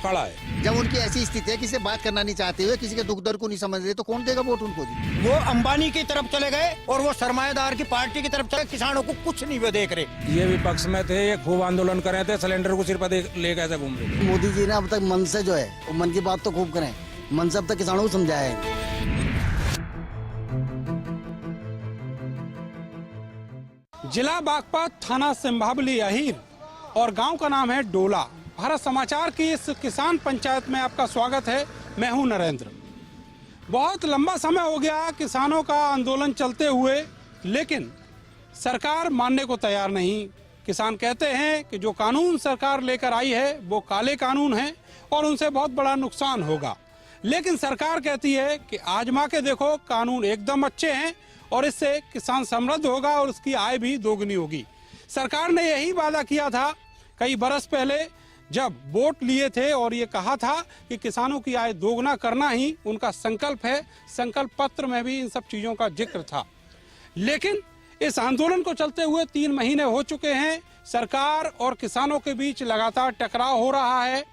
खड़ा है। जब उनकी ऐसी स्थिति है, किसी से बात करना नहीं चाहते हुए, किसी के दुख दर्द को नहीं समझ रहे, तो कौन देगा वोट उनको जी? वो अंबानी की तरफ चले गए और वो सरमाएदार की पार्टी की तरफ चले, किसानों को कुछ नहीं वे देख रहे। ये विपक्ष में थे, ये खूब आंदोलन कर रहे थे, सिलेंडर को सिर पर ले कैसे घूम रहे। मोदी जी ने अब तक मन से जो है, वो मन की बात तो खूब करें, मन से अब तक किसानों को समझाया है। जिला बागपत, थाना सिंभावली अहीर और गांव का नाम है डोला। भारत समाचार की इस किसान पंचायत में आपका स्वागत है। मैं हूं नरेंद्र। बहुत लंबा समय हो गया किसानों का आंदोलन चलते हुए, लेकिन सरकार मानने को तैयार नहीं। किसान कहते हैं कि जो कानून सरकार लेकर आई है वो काले कानून हैं और उनसे बहुत बड़ा नुकसान होगा। लेकिन सरकार कहती है कि आजमा के देखो, कानून एकदम अच्छे हैं और इससे किसान समृद्ध होगा और उसकी आय भी दोगुनी होगी। सरकार ने यही वादा किया था कई बरस पहले जब वोट लिए थे और ये कहा था कि किसानों की आय दोगुना करना ही उनका संकल्प है। संकल्प पत्र में भी इन सब चीज़ों का जिक्र था। लेकिन इस आंदोलन को चलते हुए 3 महीने हो चुके हैं। सरकार और किसानों के बीच लगातार टकराव हो रहा है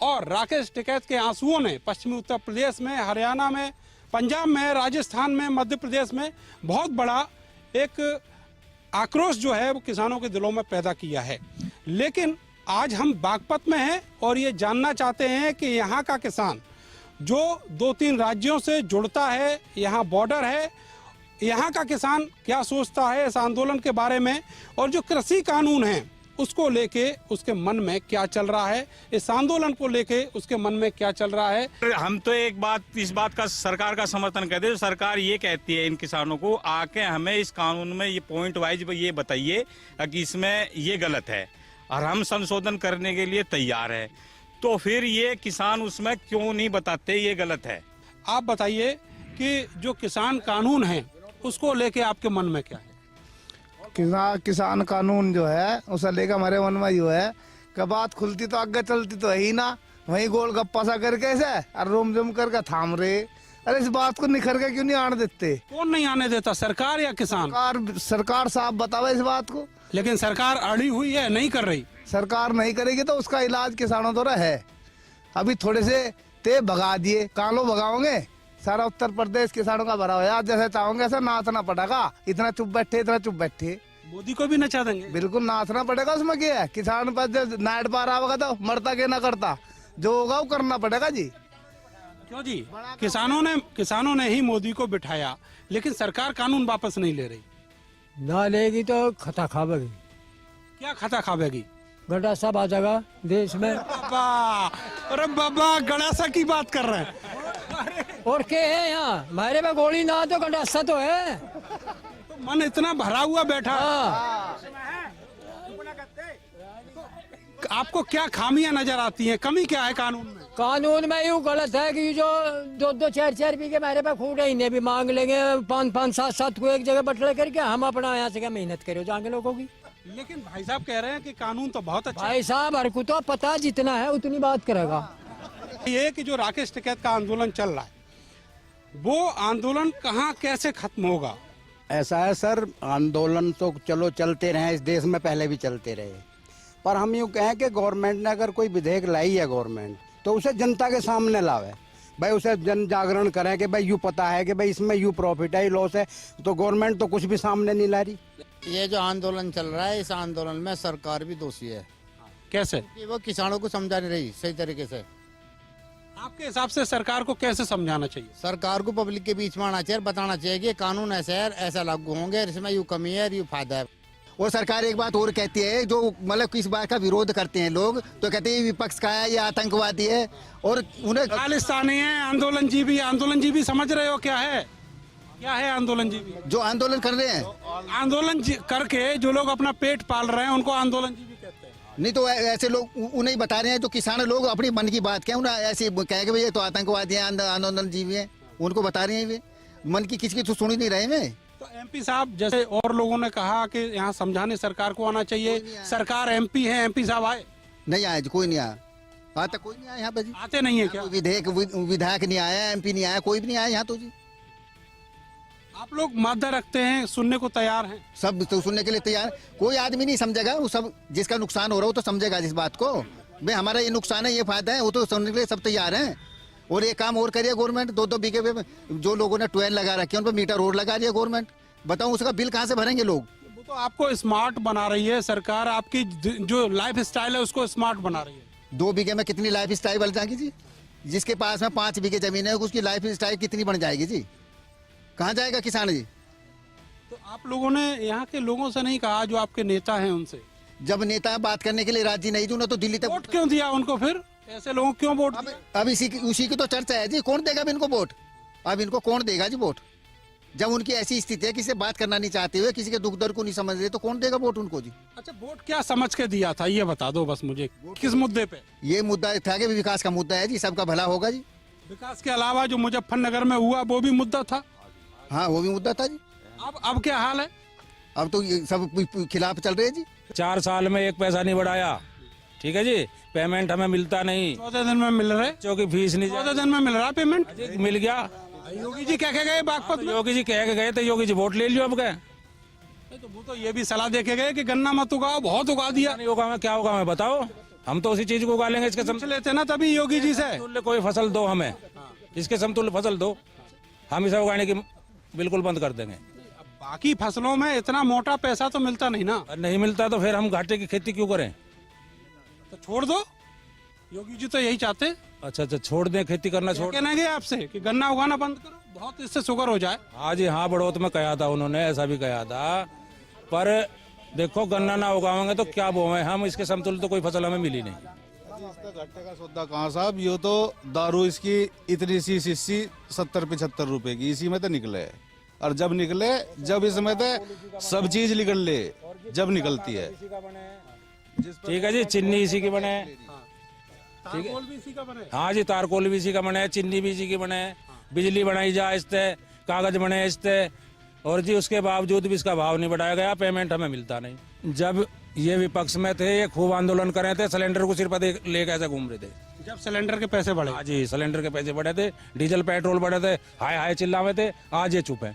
और राकेश टिकैत के आंसुओं ने पश्चिमी उत्तर प्रदेश में, हरियाणा में, पंजाब में, राजस्थान में, मध्य प्रदेश में बहुत बड़ा एक आक्रोश जो है वो किसानों के दिलों में पैदा किया है। लेकिन आज हम बागपत में हैं और ये जानना चाहते हैं कि यहाँ का किसान जो 2-3 राज्यों से जुड़ता है, यहाँ बॉर्डर है, यहाँ का किसान क्या सोचता है इस आंदोलन के बारे में और जो कृषि कानून है उसको लेके उसके मन में क्या चल रहा है, इस आंदोलन को लेके उसके मन में क्या चल रहा है। हम तो इस बात का सरकार का समर्थन करते हैं। सरकार ये कहती है इन किसानों को आके हमें इस कानून में ये पॉइंट वाइज ये बताइए कि इसमें ये गलत है और हम संशोधन करने के लिए तैयार है। तो फिर ये किसान उसमें क्यों नहीं बताते ये गलत है। आप बताइए कि जो किसान कानून है उसको लेके आपके मन में क्या है? किसान कानून जो है उसे लेकर हमारे मन में जो है कि बात खुलती तो आगे चलती तो है ही ना, वही गोल गप्पा सा करके ऐसे और रोम जोम करके थाम रहे। अरे इस बात को निखर के क्यों नहीं आने देते? कौन नहीं आने देता, सरकार या किसान? सरकार साफ बतावे इस बात को। लेकिन सरकार अड़ी हुई है, नहीं कर रही। सरकार नहीं करेगी तो उसका इलाज किसानों द्वारा है। अभी थोड़े से ते भगा दिए, कालो भगाओगे, सारा उत्तर प्रदेश किसानों का भरा हुआ। जैसे चाहोगे ऐसा नाचना पड़ेगा। इतना चुप बैठे मोदी को भी नचा देंगे। बिल्कुल नाचना पड़ेगा। उसमें क्या है, किसान पर जब नाइट पार आवेगा तो मरता के ना करता, जो होगा वो करना पड़ेगा जी। क्यों जी? किसानों ने ही मोदी को बिठाया, लेकिन सरकार कानून वापस नहीं ले रही। ना लेगी तो खता खावेगी। क्या खता खावेगी? गंडासा बाजेगा देश में। अरे बाबा, गंडासा की बात कर रहे हैं। और क्या है यहाँ? हमारे पे गोली ना तो गंडासा तो है। तो मन इतना भरा हुआ बैठा। आपको क्या खामियां नजर आती हैं? कमी क्या है कानून में? कानून में यूँ गलत है कि जो 2-2, 4-4 बीघे हमारे पे खूट है, इन्हें भी मांग लेंगे 5-5, 7-7 को एक जगह बटले करके। हम अपना यहाँ से क्या मेहनत करें जाएंगे लोगों की। लेकिन भाई साहब कह रहे हैं कि कानून तो बहुत अच्छा। भाई साहब हर को तो पता जितना है उतनी बात करेगा। ये कि जो राकेश टिकैत का आंदोलन चल रहा है वो आंदोलन कहाँ कैसे खत्म होगा? ऐसा है सर, आंदोलन तो चलो चलते रहे, इस देश में पहले भी चलते रहे, पर हम यूँ कहें कि गवर्नमेंट ने अगर कोई विधेयक लाई है गवर्नमेंट, तो उसे जनता के सामने लावे भाई, उसे जन जागरण करें कि भाई यूँ पता है कि भाई इसमें यूँ प्रॉफिट है, लॉस है। तो गवर्नमेंट तो कुछ भी सामने नहीं ला रही। ये जो आंदोलन चल रहा है, इस आंदोलन में सरकार भी दोषी है। कैसे? कि वो किसानों को समझा नहीं रही सही तरीके से। आपके हिसाब से सरकार को कैसे समझाना चाहिए? सरकार को पब्लिक के बीच में आना चाहिए, बताना चाहिए कि कानून ऐसा है, ऐसा लागू होंगे, इसमें यूँ कमी है, यूँ फायदा है। और सरकार एक बात और कहती है, जो मतलब किस बात का विरोध करते हैं लोग, तो कहते हैं विपक्ष का है, ये आतंकवादी है और उन्हें खालिस्तानी है, आंदोलन जीवी समझ रहे हो क्या है? क्या है आंदोलन जीवी? जो आंदोलन कर रहे हैं, आंदोलन करके जो लोग अपना पेट पाल रहे हैं उनको आंदोलन जीवी कहते हैं। नहीं तो ऐसे लोग उन्हें बता रहे हैं जो किसान लोग अपनी मन की बात क्या, उन्हें ऐसे कहेंगे भाई ये तो आतंकवादी है, आंदोलन जीवी है, उनको बता रहे हैं वे मन की किसी की तो सुन ही नहीं रहे हैं। तो एमपी साहब जैसे और लोगों ने कहा कि यहाँ समझाने सरकार को आना चाहिए, सरकार एमपी है, एमपी साहब आए नहीं आए, कोई नहीं आया, आज तक कोई नहीं आया यहाँ पे जी। आते नहीं है क्या? विधायक नहीं आया, एमपी नहीं आया, कोई भी नहीं आया यहाँ तो जी। आप लोग मादा रखते हैं, सुनने को तैयार हैं? सब तो सुनने के लिए तैयार, कोई आदमी नहीं समझेगा, वो सब जिसका नुकसान हो रहा हो तो समझेगा इस बात को। भाई हमारा ये नुकसान है, ये फायदा है, वो तो सुनने के लिए सब तैयार हैं। और ये काम और करिए गवर्नमेंट, 2-2 बीघे पे जो लोगों ने ट्वेल लगा रखे हैं उन पर मीटर रोड लगा रही है गवर्नमेंट। बताओ उसका बिल कहाँ से भरेंगे लोग? वो तो आपको स्मार्ट बना रही है सरकार, आपकी जो लाइफ स्टाइल है उसको स्मार्ट बना रही है। 2 बीघे में कितनी लाइफ स्टाइल बन जाएगी जी? जिसके पास में 5 बीघे जमीन है उसकी लाइफ स्टाइल कितनी बन जाएगी जी? कहाँ जाएगा किसान जी? तो आप लोगों ने यहाँ के लोगों से नहीं कहा, जो आपके नेता हैं उनसे? जब नेता बात करने के लिए राजी नहीं थे ना तो दिल्ली तक वोट क्यों दिया उनको फिर? ऐसे लोगों को क्यों वोट दिया? अब उसी की तो चर्चा है जी। कौन देगा अब इनको वोट? अब इनको कौन देगा जी वोट? जब उनकी ऐसी स्थिति है, किसी से बात करना नहीं चाहते हुए, किसी के दुख दर्द को नहीं समझ रहे, तो कौन देगा वोट उनको जी? अच्छा, वोट क्या समझ के दिया था ये बता दो बस मुझे, किस मुद्दे पे? ये मुद्दा था कि विकास का मुद्दा है जी, सबका भला होगा जी। विकास के अलावा जो मुजफ्फरनगर में हुआ वो भी मुद्दा था। हाँ वो भी मुद्दा था जी। अब क्या हाल है? अब तो ये सब खिलाफ चल रहे हैं जी। 4 साल में 1 पैसा नहीं बढ़ाया, ठीक है जी। पेमेंट हमें मिलता नहीं, 14 दिन में मिल रहे, क्योंकि फीस नहीं 14 दिन में मिल रहा पेमेंट। जाती। मिल गया। योगी जी क्या कह गए बागपत में? योगी जी कह के गए थे, योगी जी वोट ले लियो अब गए। तो वो तो ये भी सलाह दे के गए कि गन्ना मत उगाओ, बहुत उगा दिया। नहीं होगा मैं क्या होगा मैं बताओ, हम तो उसी चीज को उगा लेंगे। इसके पूछ लेते ना तभी योगी जी से। समतुल्य कोई फसल दो हमें, इसके समतुल्य फसल दो, हम इसे उगाने की बिल्कुल बंद कर देंगे। बाकी फसलों में इतना मोटा पैसा तो मिलता नहीं ना। नहीं मिलता तो फिर हम घाटे की खेती क्यों करें? तो छोड़ दो, योगी जी तो यही चाहते। अच्छा छोड़ दें खेती करना, छोड़ कहना गया आपसे कि गन्ना उगाना बंद करो, बहुत इससे शुगर हो जाए। हाँ जी हाँ, बढ़ोत में कहा था उन्होंने, ऐसा भी कहा था। पर देखो गन्ना ना उगाएंगे तो क्या बोवें हम, इसके समतुल्य तो कोई फसल हमें मिली नहीं। इसका घाटे का सौदा कहाँ साहब, ये तो दारू इसकी इतनी सी शीशी 70-75 रुपए की, इसी में तो निकले। और जब निकले, जब इसमें तो सब चीज निकल ले, जब निकलती है। ठीक है जी, चिन्नी इसी की बने, ठीक है। भी इसी का बने। हाँ जी, तारकोल भी इसी का बने, चिन्नी भी इसी की बने, बिजली बनाई जा इससे, कागज बने इससे, और जी उसके बावजूद भी इसका भाव नहीं बढ़ाया गया, पेमेंट हमें मिलता नहीं। जब ये विपक्ष में थे, ये खूब आंदोलन कर रहे थे, सिलेंडर को सिर पर लेकर ऐसे घूम रहे थे। जब सिलेंडर के पैसे बढ़े? हाँ जी, सिलेंडर के पैसे बढ़े थे, डीजल पेट्रोल बढ़े थे, हाय हाय चिल्लावे थे। आज ये चुप है,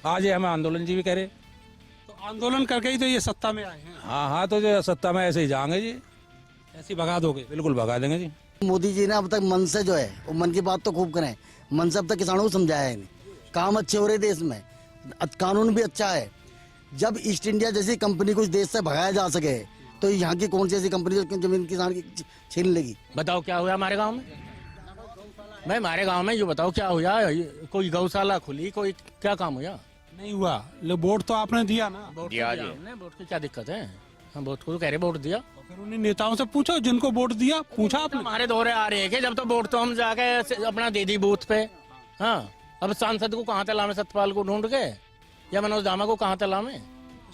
आज ये हमें आंदोलन जी भी करे। तो आंदोलन करके ही तो ये सत्ता में आए हैं। हाँ हाँ, तो जो सत्ता में ऐसे ही जाएंगे जी, ऐसे ही भगा दोगे? बिल्कुल भगा देंगे जी। मोदी जी ने अब तक मन से जो है वो मन की बात तो खूब करें, मन से अब तक किसानों को समझाया है नहीं। काम अच्छे हो रहे देश में, कानून भी अच्छा है। जब ईस्ट इंडिया जैसी कंपनी को इस देश से भगाया जा सके तो यहाँ की कौन सी ऐसी कंपनी जो जमीन किसान की छीन लेगी? बताओ क्या हुआ हमारे गांव में? भाई हमारे गांव में ये बताओ क्या हुआ? कोई गौशाला खुली, कोई क्या काम हुआ? नहीं हुआ। ले वोट तो आपने दिया ना? वोट दिया हमने, वोट की क्या दिक्कत है? हम वोट को कह रहे वोट दिया। फिर उन्हीं नेताओं से पूछो जिनको वोट दिया, पूछा आपने? हमारे दौरे आ रहे हैं कि जब तो वोट तो हम जाके अपना दे दी बूथ पे। हाँ, अब सांसद को कहाँ तलामे, सतपाल को ढूंढ के, या मनोज दामा को कहाँ तलामे?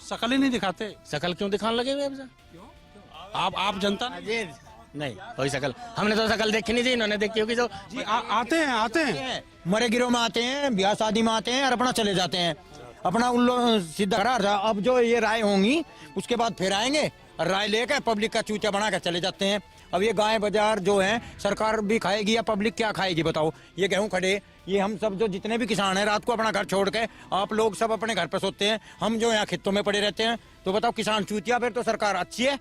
शकल ही नहीं दिखाते। शकल क्यों दिखाने लगे हुए? आप जनता नहीं कोई शकल, हमने तो शकल देखी नहीं थी, इन्होंने देखी होगी। जो जी आते हैं मरे गिरोह में आते हैं, ब्याह शादी में आते हैं और अपना चले जाते हैं, अपना उन लोग सीधा करार। अब जो ये राय होंगी उसके बाद फिर आएंगे और राय लेकर पब्लिक का चूचा बना कर चले जाते हैं। अब ये गाय बाजार जो है सरकार भी खाएगी या पब्लिक क्या खाएगी बताओ? ये गेहूं खड़े, ये हम सब जो जितने भी किसान हैं रात को अपना घर छोड़ के आप लोग सब अपने घर पर सोते हैं, हम जो यहाँ खेतों में पड़े रहते हैं। तो बताओ किसान चूतिया, फिर तो सरकार अच्छी है।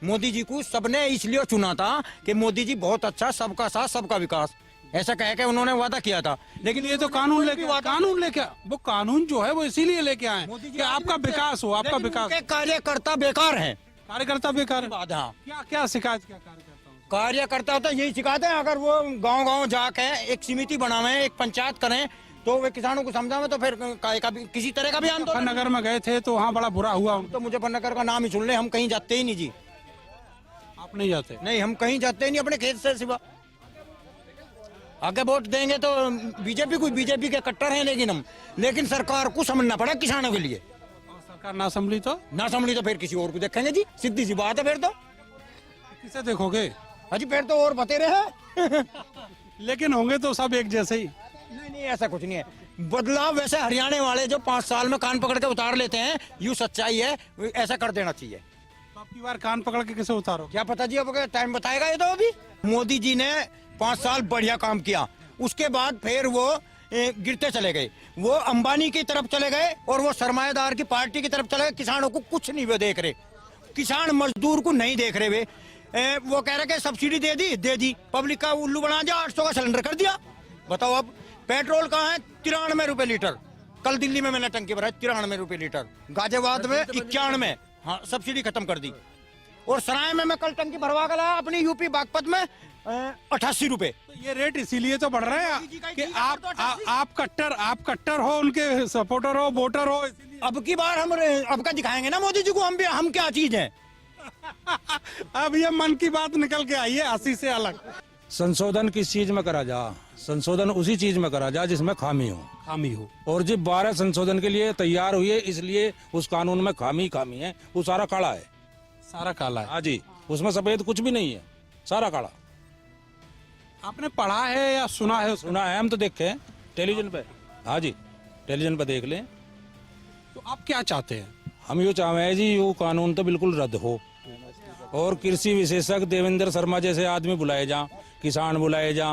मोदी जी को सबने इसलिए चुना था कि मोदी जी बहुत अच्छा, सबका साथ सबका विकास, ऐसा कह के उन्होंने वादा किया था। लेकिन ये तो कानून लेके वो कानून जो है वो इसीलिए लेके आए कि आपका विकास हो, आपका विकास। कार्यकर्ता बेकार है, कार्यकर्ता बेकार। हाँ, क्या क्या शिकायत क्या कार्यकर्ता? कार्यकर्ता तो यही सिखाते हैं, अगर वो गांव-गांव जाके एक समिति बनावे, एक पंचायत करें तो वे किसानों को समझावे, तो फिर किसी तरह का भी आंदोलन। नगर में गए थे तो वहाँ बड़ा बुरा हुआ। तो मुजफ्फरनगर का नाम ही सुन ले, हम कहीं जाते ही नहीं जी। आप नहीं जाते? नहीं, हम कहीं जाते ही नहीं अपने खेत से सिवा। आगे वोट देंगे तो बीजेपी के कट्टर हैं, लेकिन सरकार को समझना पड़ा किसानों के लिए। सरकार ना संभली तो फिर किसी और को देखेंगे जी, सीधी सी बात है। फिर तो किसे देखोगे? अजी फिर तो और बतेरे हैं। लेकिन होंगे तो सब एक जैसे ही। नहीं, ऐसा कुछ नहीं है। बदलाव वैसे हरियाणा वाले जो 5 साल में कान पकड़ के उतार लेते हैं, यूं सच्चाई है, ऐसा कर देना चाहिए। तो आपकी बार कान पकड़ के किसे उतारो? क्या पता जी, अब टाइम बताएगा ये तो। अभी मोदी जी ने 5 साल बढ़िया काम किया, उसके बाद फिर वो गिरते चले गए। वो अंबानी की तरफ चले गए और वो सरमाएदार की पार्टी की तरफ चले गए। किसानों को कुछ नहीं वे देख रहे, किसान मजदूर को नहीं देख रहे वे। वो कह रहे कि सब्सिडी दे दी पब्लिक का उल्लू बना दिया, 800 का सिलेंडर कर दिया। बताओ अब पेट्रोल कहाँ है 93 रुपए लीटर। कल दिल्ली में मैंने टंकी भरा 93 रुपए लीटर, गाजियाबाद में 91। हाँ, सब्सिडी खत्म कर दी। और सराय में मैं कल टंकी भरवा कर लाया अपनी यूपी बागपत में 88 रुपए। तो ये रेट इसीलिए तो बढ़ रहे हैं कि आप कट्टर हो, उनके सपोर्टर हो, वोटर हो। अब की बार हम अब का दिखाएंगे ना मोदी जी को हम क्या चीज है। अब ये मन की बात निकल के आई है हंसी से अलग। संशोधन किस चीज में करा जा? संशोधन उसी चीज में करा जा जिसमें खामी हो। और जब 12 संशोधन के लिए तैयार हुई है, इसलिए उस कानून में खामी है। वो सारा काला है, सारा काला है। हाँ जी, उसमें सफेद कुछ भी नहीं है, सारा काला। आपने पढ़ा है या सुना है? सुना है, हम तो देखे हैं टेलीविजन पे। हाँ जी, टेलीविजन पे देख लें। तो आप क्या चाहते हैं? हम यो चाहते हैं जी, यो कानून तो बिल्कुल रद्द हो और कृषि विशेषज्ञ देवेंद्र शर्मा जैसे आदमी बुलाए जा, किसान बुलाए जा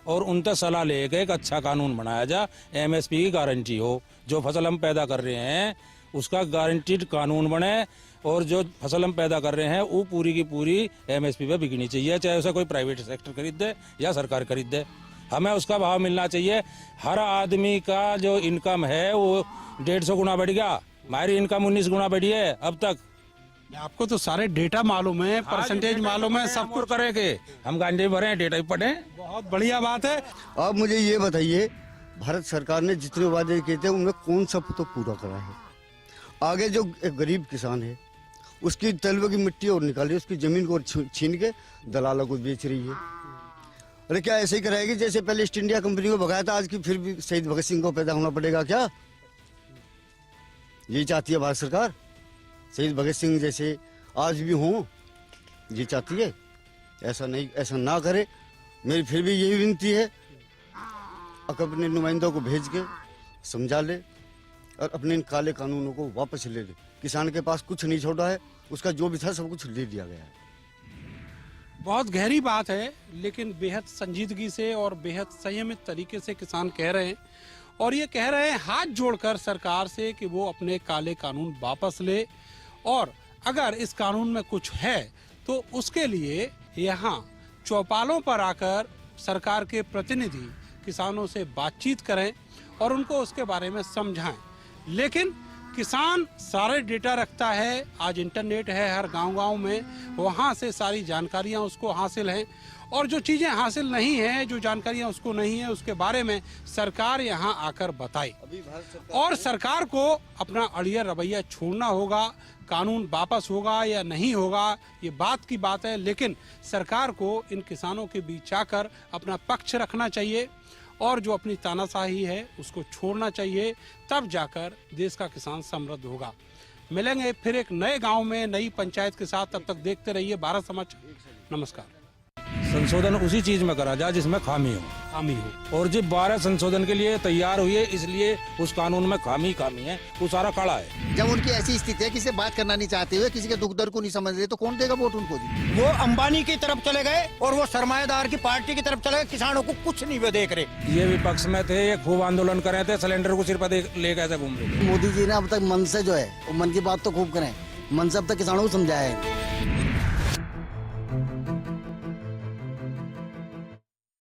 और उनसे सलाह लेके एक अच्छा कानून बनाया जा। एमएसपी की गारंटी हो, जो फसल हम पैदा कर रहे हैं उसका गारंटीड कानून बने और जो फसल हम पैदा कर रहे हैं वो पूरी की पूरी एमएसपी पे बिकनी चाहिए, चाहे उसे कोई प्राइवेट सेक्टर खरीद दे या सरकार खरीद दे। हमें उसका भाव मिलना चाहिए। हर आदमी का जो इनकम है वो 150 गुना बढ़ गया, हमारी इनकम 19 गुना बढ़ी है अब तक। आपको तो सारे डेटा मालूम है, परसेंटेज मालूम है, सब कुछ करेंगे। हम गांजे भरे हैं, डेटा भी पढ़े। बहुत बढ़िया बात है। आप मुझे ये बताइए, भारत सरकार ने जितने वादे किए थे उनमें कौन सा तो पूरा करा है? आगे जो एक गरीब किसान है उसकी तलवे की मिट्टी और निकाली, उसकी जमीन को छीन के दलालों को बेच रही है। अरे क्या ऐसे ही कराएगी जैसे पहले ईस्ट इंडिया कंपनी को भगाया था, आज की फिर भी शहीद भगत सिंह को पैदा होना पड़ेगा क्या? यही चाहती है भारत सरकार, शहीद भगत सिंह जैसे आज भी हों, ये चाहती है। ऐसा नहीं, ऐसा ना करे। मेरी फिर भी यही विनती है, अपने नुमाइंदों को भेज के समझा ले और अपने इन काले कानूनों को वापस ले ले। किसान के पास कुछ नहीं छोड़ा है, उसका जो भी था सब कुछ ले लिया गया है। बहुत गहरी बात है, लेकिन बेहद संजीदगी से और बेहद संयमित तरीके से किसान कह रहे हैं और ये कह रहे हैं हाथ जोड़कर सरकार से कि वो अपने काले कानून वापस ले और अगर इस कानून में कुछ है तो उसके लिए यहाँ चौपालों पर आकर सरकार के प्रतिनिधि किसानों से बातचीत करें और उनको उसके बारे में समझाएं। लेकिन किसान सारे डेटा रखता है, आज इंटरनेट है हर गांव-गांव में, वहां से सारी जानकारियां उसको हासिल हैं और जो चीजें हासिल नहीं है, जो जानकारियां उसको नहीं है, उसके बारे में सरकार यहां आकर बताए। और सरकार को अपना अड़िया रवैया छोड़ना होगा। कानून वापस होगा या नहीं होगा ये बात की बात है, लेकिन सरकार को इन किसानों के बीच आकर अपना पक्ष रखना चाहिए और जो अपनी तानाशाही है उसको छोड़ना चाहिए, तब जाकर देश का किसान समृद्ध होगा। मिलेंगे फिर एक नए गांव में, नई पंचायत के साथ। तब तक देखते रहिए भारत समाचार। नमस्कार। संशोधन उसी चीज में करा जा जिसमें खामी हो और जब 12 संशोधन के लिए तैयार हुई है, इसलिए उस कानून में खामी है, वो सारा काला है। जब उनकी ऐसी स्थिति है, किसी से बात करना नहीं चाहते हुए, किसी के दुख दर्द को नहीं समझ रहे, तो कौन देगा वोट उनको जी? वो अंबानी की तरफ चले गए और वो सरमाएदार की पार्टी की तरफ चले गए, किसानों को कुछ नहीं वे देख रहे। ये विपक्ष में थे, ये खूब आंदोलन कर रहे थे, सिलेंडर को सिर पर ले कैसे घूम रहे। मोदी जी ने अब तक मन से जो है वो मन की बात तो खूब करें, मन से अब तक किसानों को समझाया है।